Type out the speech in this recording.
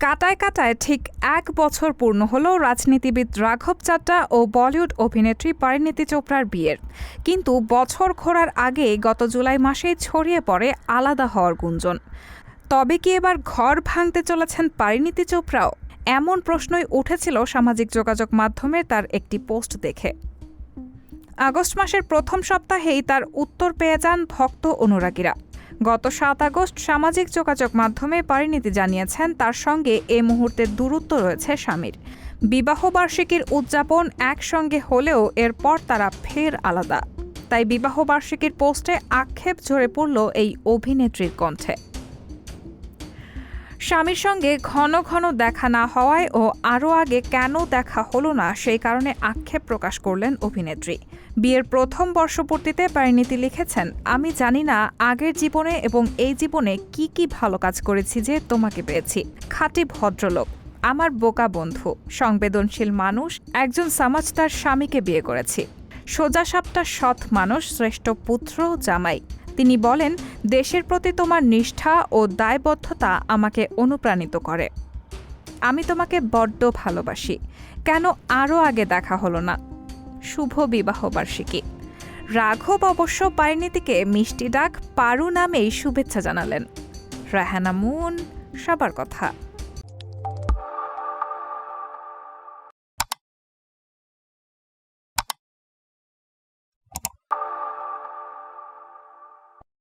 কাটায় কাটায় ঠিক ১ বছর পূর্ণ হলো রাজনীতিবিদ রাঘব চাড্ডা ও বলিউড অভিনেত্রী পরিণীতি চোপড়ার বিয়ের। কিন্তু বছর ঘোরার আগে গত জুলাই মাসেই ছড়িয়ে পড়ে আলাদা হওয়ার গুঞ্জন। তবে কি এবার ঘর ভাঙতে চলেছেন পরিণীতি চোপড়াও? এমন প্রশ্নই উঠেছিল সামাজিক যোগাযোগ মাধ্যমে তার একটি পোস্ট দেখে। আগস্ট মাসের প্রথম সপ্তাহেই তার উত্তর পেয়ে যান ভক্ত অনুরাগীরা। গত ৭ আগস্ট সামাজিক যোগাযোগ মাধ্যমে পরিণীতি জানিয়েছেন তার সঙ্গে এ মুহূর্তে দূরত্ব রয়েছে স্বামীর। বিবাহবার্ষিকীর উদযাপন একসঙ্গে হলেও এরপর তারা ফের আলাদা। তাই বিবাহবার্ষিকীর পোস্টে আক্ষেপ ঝরে পড়ল এই অভিনেত্রীর কণ্ঠে। স্বামীর সঙ্গে ঘন ঘন দেখা না হওয়ায় ও আরও আগে কেন দেখা হলো না সেই কারণে আক্ষেপ প্রকাশ করলেন অভিনেত্রী। বিয়ের প্রথম বর্ষপূর্তিতে পরিণীতি লিখেছেন, আমি জানি না আগের জীবনে এবং এই জীবনে কি কি ভালো কাজ করেছি যে তোমাকে পেয়েছি। খাঁটি ভদ্রলোক, আমার বোকা বন্ধু, সংবেদনশীল মানুষ, একজন সমাজদার স্বামীকে বিয়ে করেছি। সোজাসাপটা সৎ মানুষ, শ্রেষ্ঠ পুত্র, জামাই। তিনি বলেন, দেশের প্রতি তোমার নিষ্ঠা ও দায়বদ্ধতা আমাকে অনুপ্রাণিত করে। আমি তোমাকে বড্ড ভালোবাসি। কেন আরও আগে দেখা হলো না? শুভ বিবাহবার্ষিকী। রাঘব অবশ্য পরিণীতিকে মিষ্টি ডাক পারু নামেই শুভেচ্ছা জানালেন। রাহানা মুন, সবার কথা।